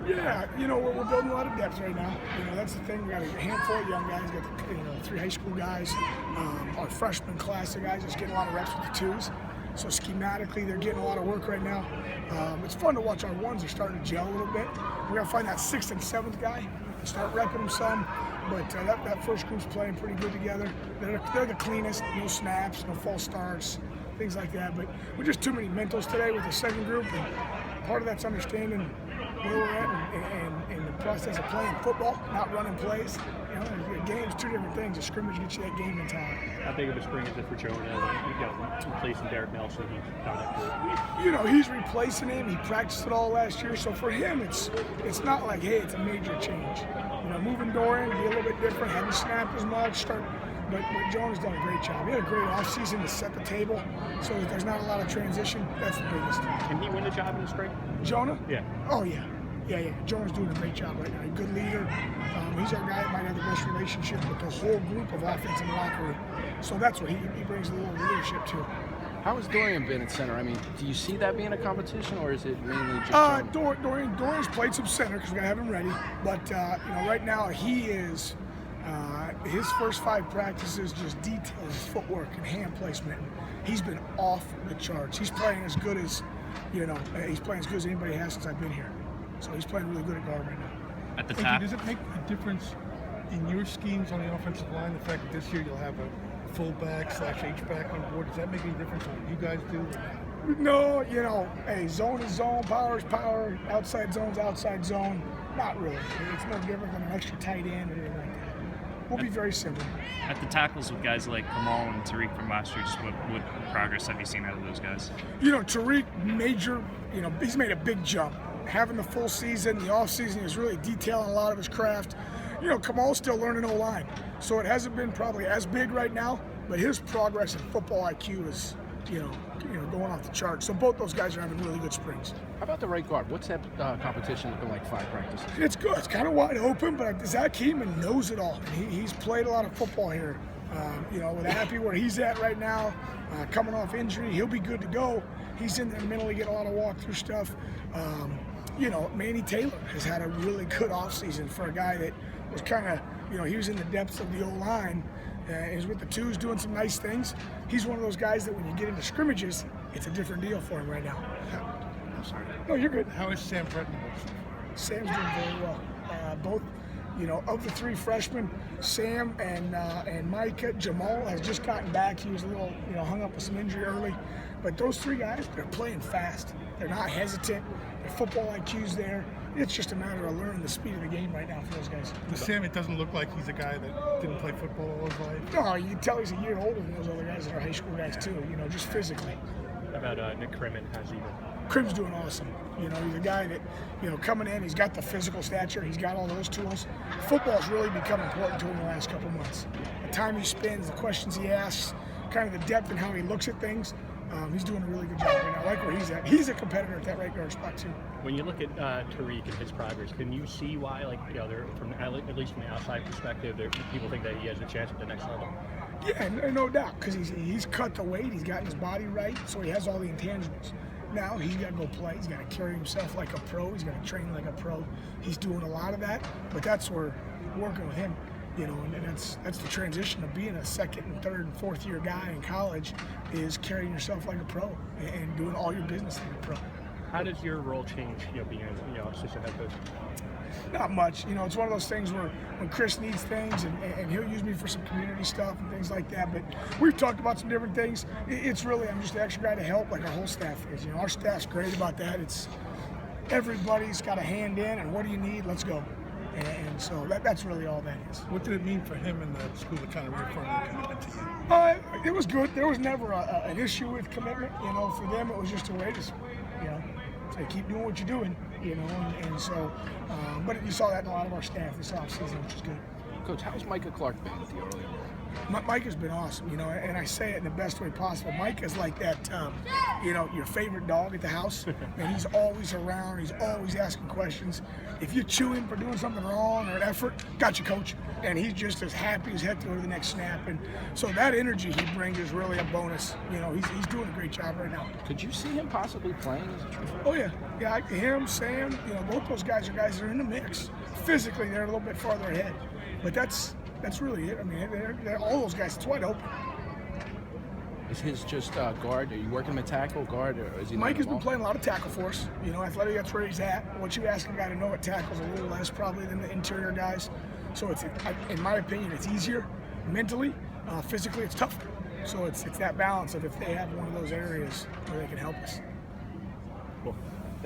Yeah, we're building a lot of depth right now. That's the thing. We got a handful of young guys. We got 3 high school guys. Our freshman class of guys is getting a lot of reps with the twos. So schematically, they're getting a lot of work right now. It's fun to watch our ones. They're starting to gel a little bit. We're gonna find that 6th and 7th guy and start repping them some. But that first group's playing pretty good together. They're the cleanest. No snaps, no false starts, things like that. But we're just too many mentals today with the second group. And part of that's understanding where we're at and the process of playing football, not running plays. The game's 2 different things. A scrimmage gets you that game mentality. How big of a spring is it for Jonah? You've got replacing Derek Nelson. He's replacing him. He practiced it all last year. So for him, it's not like, hey, it's a major change. Moving Dorian, be a little bit different. Haven't snapped as much. But Jonah's done a great job. He had a great offseason to set the table, so that there's not a lot of transition. That's the biggest. Can he win the job in the spring? Jonah? Yeah. Oh, yeah. Yeah. Jonah's doing a great job right now. He's a good leader. He's our guy that might have the best relationship with the whole group of offense in the locker room. So that's what he brings a little leadership to. How has Dorian been at center? I mean, do you see that being a competition, or is it mainly just Dorian's played some center because we got to have him ready. But, right now he is his first 5 practices just detail his footwork and hand placement. He's been off the charts. He's playing as good as, anybody has since I've been here. So he's playing really good at guard right now. At the top. Does it make a difference in your schemes on the offensive line, the fact that this year you'll have a fullback / H-back on board? Does that make any difference in what you guys do? No, hey, zone is zone, power is power, outside zone's outside zone. Not really. It's no different than an extra tight end or anything like that. We'll be very similar. At the tackles with guys like Kamal and Tariq from last year, just what progress have you seen out of those guys? Tariq, he's made a big jump. Having the full season, the off season, is really detailing a lot of his craft. Kamal's still learning O-line, so it hasn't been probably as big right now, but his progress in football IQ is, going off the charts. So both those guys are having really good springs. How about the right guard? What's that competition looking like 5 practices? It's good. It's kind of wide open, but Zach Keeman knows it all. He's played a lot of football here. With Happy where he's at right now, coming off injury, he'll be good to go. He's in there mentally getting a lot of walkthrough stuff. Manny Taylor has had a really good offseason for a guy that was kind of, he was in the depths of the O-line. He's with the twos doing some nice things. He's one of those guys that when you get into scrimmages, it's a different deal for him right now. I'm sorry. No, you're good. How is Sam Breton? Sam's doing very well. Both, of the 3 freshmen, Sam and Micah, Jamal has just gotten back. He was a little, hung up with some injury early. But those 3 guys, they're playing fast. They're not hesitant. Their football IQ's there. It's just a matter of learning the speed of the game right now for those guys. With Sam, it doesn't look like he's a guy that didn't play football all his life. No, you can tell he's a year older than those other guys that are high school guys too, just physically. How about Nick Crimmin? How's he been? Crim's doing awesome. He's a guy that, coming in, he's got the physical stature, he's got all those tools. Football's really become important to him the last couple months. The time he spends, the questions he asks, kind of the depth and how he looks at things. He's doing a really good job right now. I like where he's at. He's a competitor at that right guard spot too. When you look at Tariq and his progress, can you see why, they're from at least from the outside perspective, people think that he has a chance at the next level? Yeah, no doubt, because he's cut the weight, he's gotten his body right, so he has all the intangibles. Now he's got to go play. He's got to carry himself like a pro. He's got to train like a pro. He's doing a lot of that, but that's where working with him. And that's the transition of being a 2nd and 3rd and 4th year guy in college is carrying yourself like a pro and doing all your business like a pro. How does your role change, being assistant head coach? Not much. It's one of those things where when Chris needs things and he'll use me for some community stuff and things like that. But we've talked about some different things. It's really, I'm just the extra guy to help like our whole staff is. Our staff's great about that. It's everybody's got a hand in and what do you need? Let's go. And so that's really all that is. What did it mean for him in the school to kind of reaffirm the commitment to you? It was good. There was never an issue with commitment. For them it was just a way to, say keep doing what you're doing. And so, but you saw that in a lot of our staff this offseason, which is good. Coach, how's Micah Clark been at the early? Mike has been awesome, you know, and I say it in the best way possible. Mike is like that, you know, your favorite dog at the house, and he's always around. He's always asking questions. If you chew him for doing something wrong or an effort, got you, coach. And he's just as happy as heck to go to the next snap. And so that energy he brings is really a bonus. You know, he's doing a great job right now. Could you see him possibly playing as a true freshman? Oh yeah, him, Sam. You know, both those guys are guys that are in the mix. Physically, they're a little bit farther ahead, but that's really it. I mean, they're all those guys. It's wide open. Is his just guard? Are you working him at tackle, guard, or is he? Mike has been playing a lot of tackle for us. You know, athletic, that's where he's at. What you ask a guy to know at tackle is a little less probably than the interior guys. So it's, in my opinion, it's easier mentally. Physically, it's tougher. So it's that balance of if they have one of those areas where they can help us. Cool.